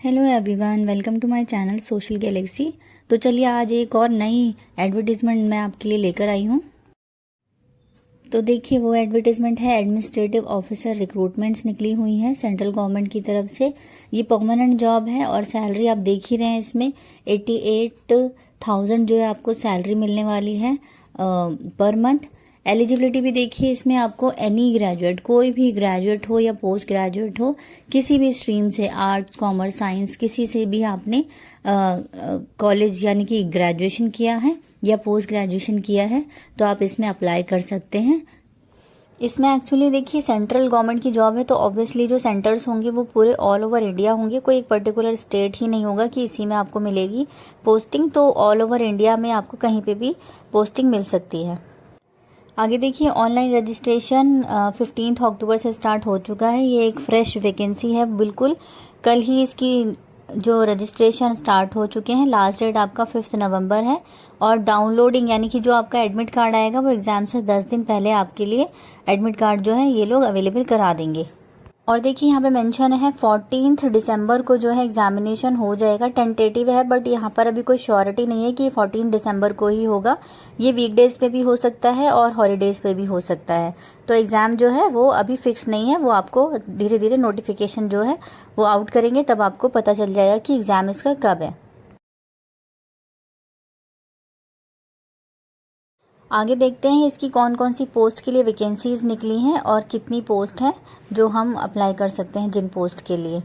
Hello everyone, welcome to my channel social galaxy. तो चलिए आज एक और नई एडवर्टीज़मेंट मैं आपके लिए लेकर आई हूँ। तो देखिए वो एडवर्टीज़मेंट है एडमिनिस्ट्रेटिव ऑफिसर रिक्रूटमेंट्स निकली हुई हैं सेंट्रल गवर्नमेंट की तरफ से। ये परमानेंट जॉब है और सैलरी आप देख ही रहे हैं, इसमें 88,000 जो है आपको सैलरी मिलने वाली है पर मंथ। एलिजिबिलिटी भी देखिए, इसमें आपको एनी ग्रेजुएट, कोई भी ग्रेजुएट हो या पोस्ट ग्रेजुएट हो, किसी भी स्ट्रीम से, आर्ट्स कॉमर्स साइंस, किसी से भी आपने कॉलेज यानी कि ग्रेजुएशन किया है या पोस्ट ग्रेजुएशन किया है तो आप इसमें अप्लाई कर सकते हैं। इसमें एक्चुअली देखिए सेंट्रल गवर्नमेंट की जॉब है तो ऑब्वियसली जो सेंटर्स होंगे वो पूरे ऑल ओवर इंडिया होंगे, कोई एक पर्टिकुलर स्टेट ही नहीं होगा कि इसी में आपको मिलेगी पोस्टिंग। तो ऑल ओवर इंडिया में आपको कहीं पे भी पोस्टिंग मिल सकती है। आगे देखिए ऑनलाइन रजिस्ट्रेशन 15 अक्टूबर से स्टार्ट हो चुका है। ये एक फ्रेश वैकेंसी है, बिल्कुल कल ही इसकी जो रजिस्ट्रेशन स्टार्ट हो चुके हैं। लास्ट डेट आपका 5 नवंबर है और डाउनलोडिंग यानी कि जो आपका एडमिट कार्ड आएगा वो एग्जाम से 10 दिन पहले आपके लिए एडमिट कार्ड जो है ये लोग अवेलेबल करा देंगे। और देखिए यहाँ पे मेंशन है 14 दिसंबर को जो है एग्जामिनेशन हो जाएगा। टेंटेटिव है बट यहाँ पर अभी कोई श्योरिटी नहीं है कि 14 दिसंबर को ही होगा। ये वीकडेज पे भी हो सकता है और हॉलीडेज पे भी हो सकता है। तो एग्जाम जो है वो अभी फिक्स नहीं है, वो आपको धीरे धीरे नोटिफिकेशन जो है वो आउट करेंगे, तब आपको पता चल जाएगा कि एग्जाम इसका कब है। आगे देखते हैं इसकी कौन कौन सी पोस्ट के लिए वैकेंसीज निकली हैं और कितनी पोस्ट है जो हम अप्लाई कर सकते हैं जिन पोस्ट के लिए।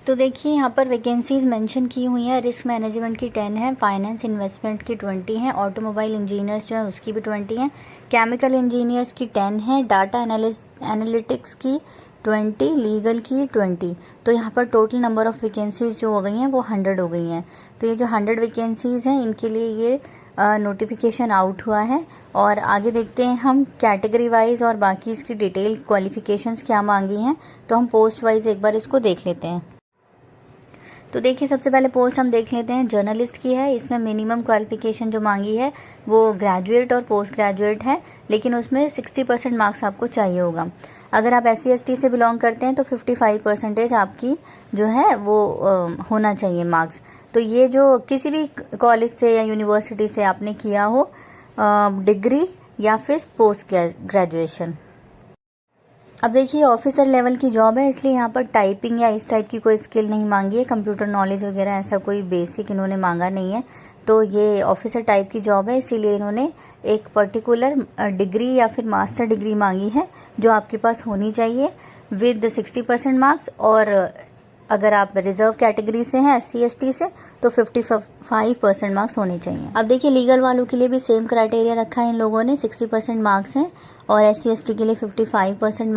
तो देखिए यहाँ पर वैकेंसीज मेंशन की हुई है। रिस्क मैनेजमेंट की 10 है, फाइनेंस इन्वेस्टमेंट की 20 है, ऑटोमोबाइल इंजीनियर्स जो है उसकी भी 20 है, केमिकल इंजीनियर्स की 10 है, डाटा एनालिटिक्स की 20, लीगल की 20। तो यहाँ पर टोटल नंबर ऑफ वैकेंसीज जो हो गई हैं वो 100 हो गई हैं। तो ये जो 100 वैकेंसीज हैं इनके लिए ये नोटिफिकेशन आउट हुआ है। और आगे देखते हैं हम कैटेगरी वाइज और बाकी इसकी डिटेल क्वालिफिकेशंस क्या मांगी हैं। तो हम पोस्ट वाइज एक बार इसको देख लेते हैं। तो देखिए सबसे पहले पोस्ट हम देख लेते हैं जर्नलिस्ट की है। इसमें मिनिमम क्वालिफिकेशन जो मांगी है वो ग्रेजुएट और पोस्ट ग्रेजुएट है, लेकिन उसमें 60% मार्क्स आपको चाहिए होगा। अगर आप SC/ST से बिलोंग करते हैं तो 55% आपकी जो है वो होना चाहिए मार्क्स। तो ये जो किसी भी कॉलेज से या यूनिवर्सिटी से आपने किया हो डिग्री या फिर पोस्ट ग्रेजुएशन। अब देखिए ऑफिसर लेवल की जॉब है, इसलिए यहाँ पर टाइपिंग या इस टाइप की कोई स्किल नहीं मांगी है, कंप्यूटर नॉलेज वगैरह ऐसा कोई बेसिक इन्होंने मांगा नहीं है। तो ये ऑफिसर टाइप की जॉब है, इसीलिए इन्होंने एक पर्टिकुलर डिग्री या फिर मास्टर डिग्री मांगी है जो आपके पास होनी चाहिए विद 60% मार्क्स। और अगर आप रिजर्व कैटेगरी से हैं SC/ST से तो 55% मार्क्स होने चाहिए। अब देखिए लीगल वालों के लिए भी सेम क्राइटेरिया रखा है इन लोगों ने, 60% मार्क्स हैं और SC/ST के लिए 55%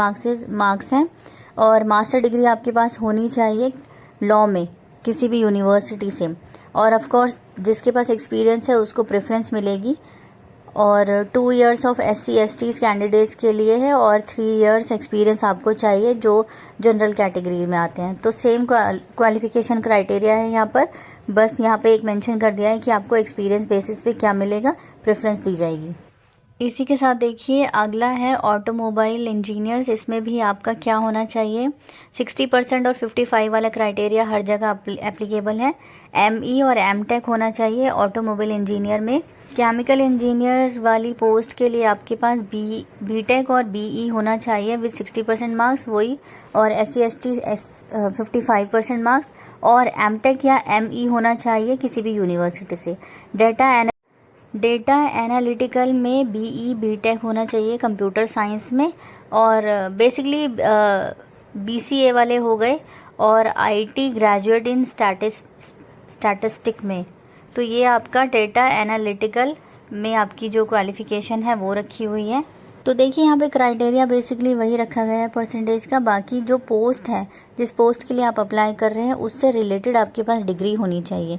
मार्क्स हैं। और मास्टर डिग्री आपके पास होनी चाहिए लॉ में किसी भी यूनिवर्सिटी से। और ऑफ कोर्स जिसके पास एक्सपीरियंस है उसको प्रेफरेंस मिलेगी। और 2 इयर्स ऑफ SC/ST कैंडिडेट्स के लिए है और 3 इयर्स एक्सपीरियंस आपको चाहिए जो जनरल कैटेगरी में आते हैं। तो सेम क्वालिफिकेशन क्राइटेरिया है यहाँ पर, बस यहाँ पे एक मेंशन कर दिया है कि आपको एक्सपीरियंस बेसिस पे क्या मिलेगा, प्रेफरेंस दी जाएगी। इसी के साथ देखिए अगला है ऑटोमोबाइल इंजीनियर्स। इसमें भी आपका क्या होना चाहिए, 60% और 55 वाला क्राइटेरिया हर जगह एप्लीकेबल है। ME और MTech होना चाहिए ऑटोमोबाइल इंजीनियर में। केमिकल इंजीनियर वाली पोस्ट के लिए आपके पास BTech और BE होना चाहिए विद 60% मार्क्स वही, और SC/ST 55% मार्क्स, और MTech या ME होना चाहिए किसी भी यूनिवर्सिटी से। डेटा एनालिटिकल में BE BTech होना चाहिए कंप्यूटर साइंस में। और बेसिकली BCA वाले हो गए और IT ग्रेजुएट इन स्टैटिस्टिक में। तो ये आपका डेटा एनालिटिकल में आपकी जो क्वालिफिकेशन है वो रखी हुई है। तो देखिए यहाँ पे क्राइटेरिया बेसिकली वही रखा गया है परसेंटेज का। बाकी जो पोस्ट है, जिस पोस्ट के लिए आप अप्लाई कर रहे हैं उससे रिलेटेड आपके पास डिग्री होनी चाहिए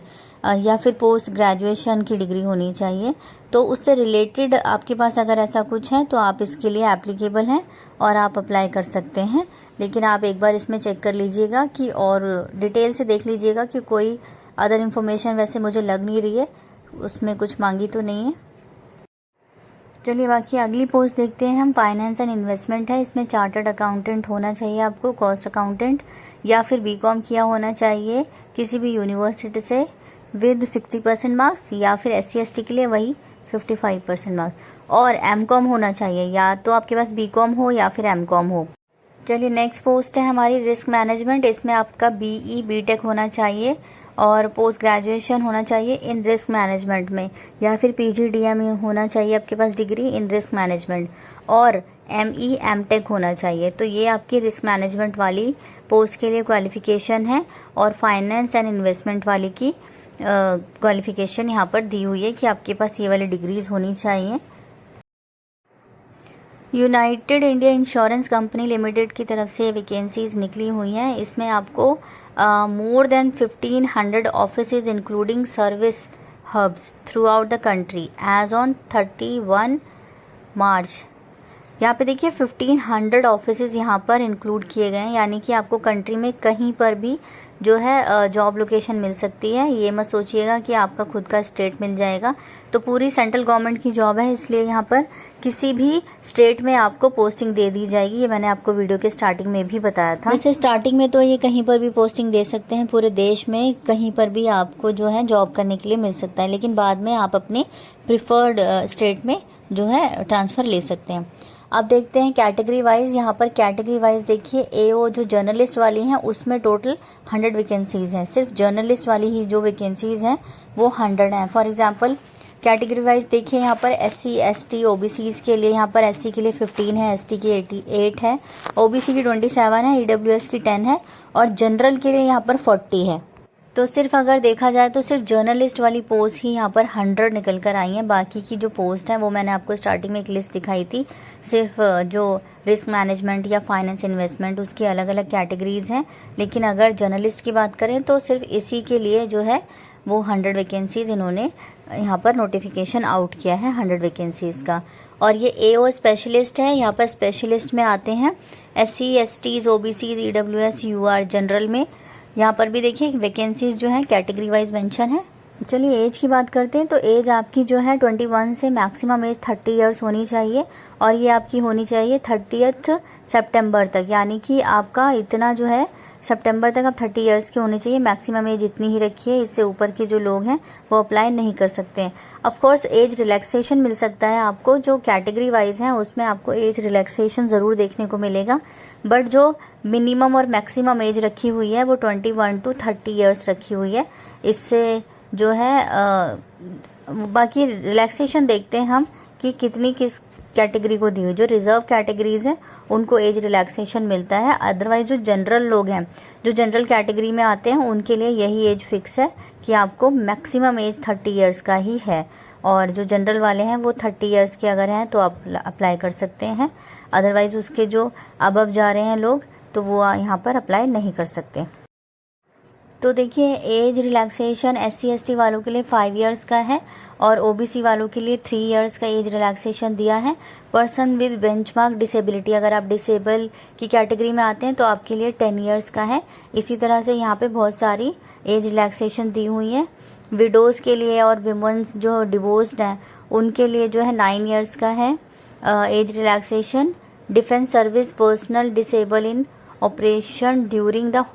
या फिर पोस्ट ग्रेजुएशन की डिग्री होनी चाहिए। तो उससे रिलेटेड आपके पास अगर ऐसा कुछ है तो आप इसके लिए एप्लीकेबल हैं और आप अप्लाई कर सकते हैं। लेकिन आप एक बार इसमें चेक कर लीजिएगा कि और डिटेल से देख लीजिएगा कि कोई अदर इन्फॉर्मेशन वैसे मुझे लग नहीं रही है उसमें कुछ मांगी तो नहीं है। चलिए बाकी अगली पोस्ट देखते हैं हम। फाइनेंस एंड इन्वेस्टमेंट है, इसमें चार्टर्ड अकाउंटेंट होना चाहिए आपको, कॉस्ट अकाउंटेंट, या फिर बीकॉम किया होना चाहिए किसी भी यूनिवर्सिटी से विद 60% मार्क्स, या फिर SC/ST के लिए वही 55% मार्क्स, और MCOM होना चाहिए, या तो आपके पास बीकॉम हो या फिर MCOM हो। चलिए नेक्स्ट पोस्ट है हमारी रिस्क मैनेजमेंट, इसमें आपका BE BTech होना चाहिए और पोस्ट ग्रेजुएशन होना चाहिए इन रिस्क मैनेजमेंट में, या फिर PGDM होना चाहिए आपके पास डिग्री इन रिस्क मैनेजमेंट, और ME MTech होना चाहिए। तो ये आपकी रिस्क मैनेजमेंट वाली पोस्ट के लिए क्वालिफिकेशन है, और फाइनेंस एंड इन्वेस्टमेंट वाली की क्वालिफिकेशन यहाँ पर दी हुई है कि आपके पास ये वाली डिग्रीज होनी चाहिए। United India insurance company limited की तरफ से वैकेंसीज निकली हुई हैं, इसमें आपको more than 1500 offices including service hubs throughout the country as on 31 March. यहाँ पे देखिए 1500 ऑफिसेज यहाँ पर इंक्लूड किए गए हैं, यानी कि आपको कंट्री में कहीं पर भी जो है जॉब लोकेशन मिल सकती है। ये मत सोचिएगा कि आपका खुद का स्टेट मिल जाएगा, तो पूरी सेंट्रल गवर्नमेंट की जॉब है, इसलिए यहाँ पर किसी भी स्टेट में आपको पोस्टिंग दे दी जाएगी। ये मैंने आपको वीडियो के स्टार्टिंग में भी बताया था। वैसे स्टार्टिंग में तो ये कहीं पर भी पोस्टिंग दे सकते हैं, पूरे देश में कहीं पर भी आपको जो है जॉब करने के लिए मिल सकता है, लेकिन बाद में आप अपने प्रिफर्ड स्टेट में जो है ट्रांसफ़र ले सकते हैं। अब देखते हैं कैटेगरी वाइज। यहाँ पर कैटेगरी वाइज देखिए AO जो जर्नलिस्ट वाली हैं उसमें टोटल 100 वैकेंसीज हैं, सिर्फ जर्नलिस्ट वाली ही जो वैकेंसीज हैं वो 100 हैं। फॉर एग्जांपल कैटेगरी वाइज देखिए यहाँ पर SC ST OBCs के लिए, यहाँ पर SC के लिए 15 है, ST की 88 है, OBC की 27 है, EWS की 10 है, और जनरल के लिए यहाँ पर 40 है। तो सिर्फ अगर देखा जाए तो सिर्फ जर्नलिस्ट वाली पोस्ट ही यहाँ पर 100 निकल कर आई हैं। बाकी की जो पोस्ट है वो मैंने आपको स्टार्टिंग में एक लिस्ट दिखाई थी, सिर्फ जो रिस्क मैनेजमेंट या फाइनेंस इन्वेस्टमेंट उसकी अलग अलग कैटेगरीज हैं, लेकिन अगर जर्नलिस्ट की बात करें तो सिर्फ इसी के लिए जो है वो 100 वैकेंसीज इन्होंने यहाँ पर नोटिफिकेशन आउट किया है 100 वैकेंसीज का। और ये AO स्पेशलिस्ट है, यहाँ पर स्पेशलिस्ट में आते हैं SC STs OBCs EWS UR general में। यहाँ पर भी देखिए वैकेंसीज जो है कैटेगरी वाइज मेंशन है। चलिए एज की बात करते हैं, तो एज आपकी जो है 21 से मैक्सिमम एज 30 इयर्स होनी चाहिए, और ये आपकी होनी चाहिए 30 सितंबर तक, यानी कि आपका इतना जो है सितंबर तक आप 30 इयर्स के होने चाहिए। मैक्सिमम एज इतनी ही रखिए, इससे ऊपर के जो लोग हैं वो अप्लाई नहीं कर सकते हैं। ऑफ कोर्स एज रिलैक्सेशन मिल सकता है आपको, जो कैटेगरी वाइज है उसमें आपको एज रिलैक्सेशन ज़रूर देखने को मिलेगा, बट जो मिनिमम और मैक्सिमम एज रखी हुई है वो 21 to 30 इयर्स रखी हुई है। इससे जो है बाकी रिलैक्सेशन देखते हैं हम कि कितनी किस कैटेगरी को दी हुई। जो रिजर्व कैटेगरीज हैं उनको एज रिलैक्सेशन मिलता है, अदरवाइज जो जनरल लोग हैं जो जनरल कैटेगरी में आते हैं उनके लिए यही एज फिक्स है कि आपको मैक्सिमम एज 30 इयर्स का ही है, और जो जनरल वाले हैं वो 30 इयर्स के अगर हैं तो आप अप्लाई कर सकते हैं, अदरवाइज उसके जो अबव जा रहे हैं लोग तो वो यहाँ पर अप्लाई नहीं कर सकते। तो देखिए एज रिलैक्सेशन SC ST वालों के लिए 5 इयर्स का है, और OBC वालों के लिए 3 इयर्स का एज रिलैक्सेशन दिया है। पर्सन विद बेंचमार्क डिसेबिलिटी, अगर आप डिसेबल की कैटेगरी में आते हैं तो आपके लिए 10 इयर्स का है। इसी तरह से यहाँ पे बहुत सारी एज रिलैक्सेशन दी हुई है। विडोज़ के लिए और विमेंस जो डिवोर्स्ड हैं उनके लिए जो है 9 इयर्स का है age relaxation. Defence service personal disable in operation during the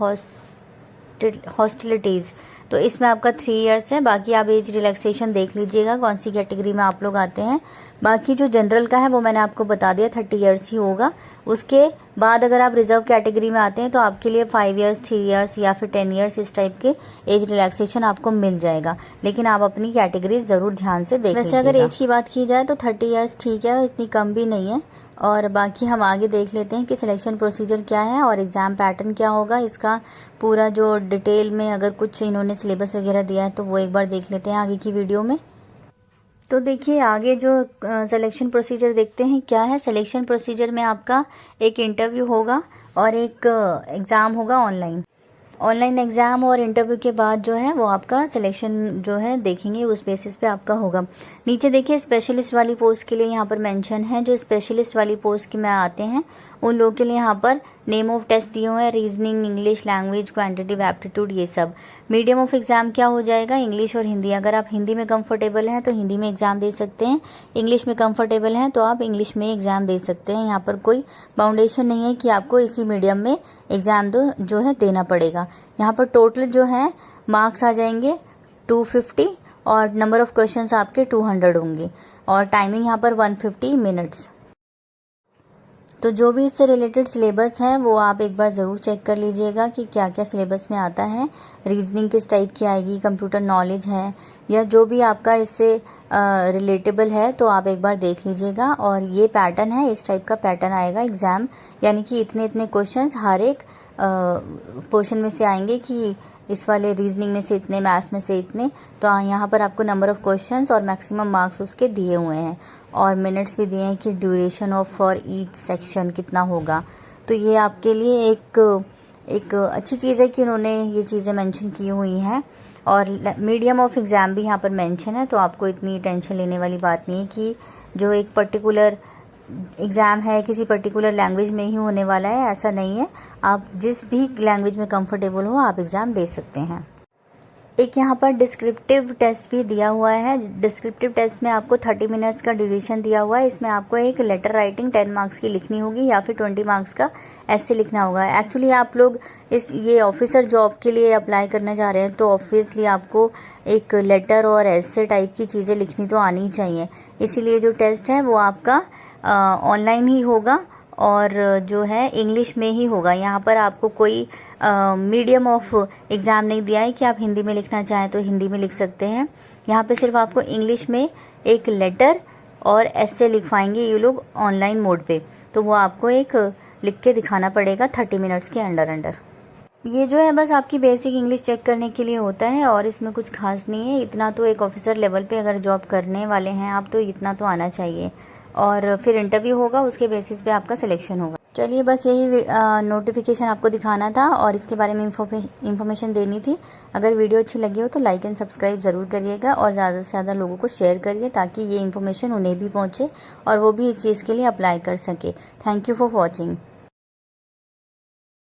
hostilities, तो इसमें आपका 3 इयर्स है। बाकी आप एज रिलैक्सेशन देख लीजिएगा कौन सी कैटेगरी में आप लोग आते हैं। बाकी जो जनरल का है वो मैंने आपको बता दिया 30 इयर्स ही होगा। उसके बाद अगर आप रिजर्व कैटेगरी में आते हैं तो आपके लिए 5 इयर्स 3 इयर्स या फिर 10 इयर्स इस टाइप के एज रिलैक्सेशन आपको मिल जाएगा, लेकिन आप अपनी कैटेगरी जरूर ध्यान से देख लीजिएगा। वैसे अगर एज की बात की जाए तो 30 इयर्स ठीक है, इतनी कम भी नहीं है। और बाकी हम आगे देख लेते हैं कि सिलेक्शन प्रोसीजर क्या है और एग्ज़ाम पैटर्न क्या होगा। इसका पूरा जो डिटेल में अगर कुछ इन्होंने सिलेबस वगैरह दिया है तो वो एक बार देख लेते हैं आगे की वीडियो में। तो देखिए आगे जो सिलेक्शन प्रोसीजर देखते हैं क्या है। सिलेक्शन प्रोसीजर में आपका एक इंटरव्यू होगा और एक एग्ज़ाम होगा ऑनलाइन एग्ज़ाम, और इंटरव्यू के बाद जो है वो आपका सिलेक्शन जो है देखेंगे, उस बेसिस पे आपका होगा। नीचे देखिए स्पेशलिस्ट वाली पोस्ट के लिए यहाँ पर मेंशन है। जो स्पेशलिस्ट वाली पोस्ट के में आते हैं उन लोगों के लिए यहाँ पर नेम ऑफ टेस्ट दिए हुए हैं, reasoning, English language, quantitative aptitude, ये सब। मीडियम ऑफ एग्जाम क्या हो जाएगा, इंग्लिश और हिंदी। अगर आप हिंदी में कंफर्टेबल हैं तो हिंदी में एग्जाम दे सकते हैं, इंग्लिश में कंफर्टेबल हैं तो आप इंग्लिश में एग्जाम दे सकते हैं। यहाँ पर कोई बाउंडेशन नहीं है कि आपको इसी मीडियम में एग्जाम जो है देना पड़ेगा। यहाँ पर टोटल जो है मार्क्स आ जाएंगे 250 और नंबर ऑफ क्वेश्चंस आपके 200 होंगे और टाइमिंग यहाँ पर 150 मिनट्स। तो जो भी इससे रिलेटेड सिलेबस है वो आप एक बार ज़रूर चेक कर लीजिएगा कि क्या क्या सिलेबस में आता है। रीजनिंग किस टाइप की आएगी, कंप्यूटर नॉलेज है या जो भी आपका इससे रिलेटेबल है तो आप एक बार देख लीजिएगा। और ये पैटर्न है, इस टाइप का पैटर्न आएगा एग्ज़ाम, यानी कि इतने इतने क्वेश्चंस हर एक पोर्शन में से आएंगे कि इस वाले रीजनिंग में से इतने, मैथ्स में से इतने। तो यहाँ पर आपको नंबर ऑफ क्वेश्चंस और मैक्सिमम मार्क्स उसके दिए हुए हैं और मिनट्स भी दिए हैं कि duration of for each section कितना होगा। तो ये आपके लिए एक अच्छी चीज़ है कि उन्होंने ये चीज़ें मेंशन की हुई हैं। और मीडियम ऑफ एग्ज़ाम भी यहाँ पर मेंशन है, तो आपको इतनी टेंशन लेने वाली बात नहीं है कि जो एक पर्टिकुलर एग्ज़ाम है किसी पर्टिकुलर लैंग्वेज में ही होने वाला है, ऐसा नहीं है। आप जिस भी लैंग्वेज में कंफर्टेबल हो आप एग्ज़ाम दे सकते हैं। एक यहाँ पर डिस्क्रिप्टिव टेस्ट भी दिया हुआ है। डिस्क्रिप्टिव टेस्ट में आपको 30 मिनट्स का ड्यूरेशन दिया हुआ है। इसमें आपको एक लेटर राइटिंग 10 मार्क्स की लिखनी होगी या फिर 20 मार्क्स का ऐसे लिखना होगा। एक्चुअली आप लोग ये ऑफिसर जॉब के लिए अप्लाई करने जा रहे हैं तो ऑब्वियसली आपको एक लेटर और ऐसे टाइप की चीज़ें लिखनी तो आनी ही चाहिए। इसीलिए जो टेस्ट है वो आपका ऑनलाइन ही होगा और जो है इंग्लिश में ही होगा। यहाँ पर आपको कोई मीडियम ऑफ एग्ज़ाम नहीं दिया है कि आप हिंदी में लिखना चाहें तो हिंदी में लिख सकते हैं। यहाँ पे सिर्फ आपको इंग्लिश में एक लेटर और ऐसे लिखवाएंगे ये लोग ऑनलाइन मोड पे, तो वो आपको एक लिख के दिखाना पड़ेगा 30 मिनट्स के अंडर। ये जो है बस आपकी बेसिक इंग्लिश चेक करने के लिए होता है और इसमें कुछ खास नहीं है। इतना तो एक ऑफिसर लेवल पे अगर जॉब करने वाले हैं आप तो इतना तो आना चाहिए और फिर इंटरव्यू होगा, उसके बेसिस पे आपका सिलेक्शन होगा। चलिए बस यही नोटिफिकेशन आपको दिखाना था और इसके बारे में इंफॉर्मेशन देनी थी। अगर वीडियो अच्छी लगी हो तो लाइक एंड सब्सक्राइब ज़रूर करिएगा और ज़्यादा से ज़्यादा लोगों को शेयर करिए ताकि ये इन्फॉर्मेशन उन्हें भी पहुँचे और वो भी इस चीज़ के लिए अप्लाई कर सके। Thank you for watching.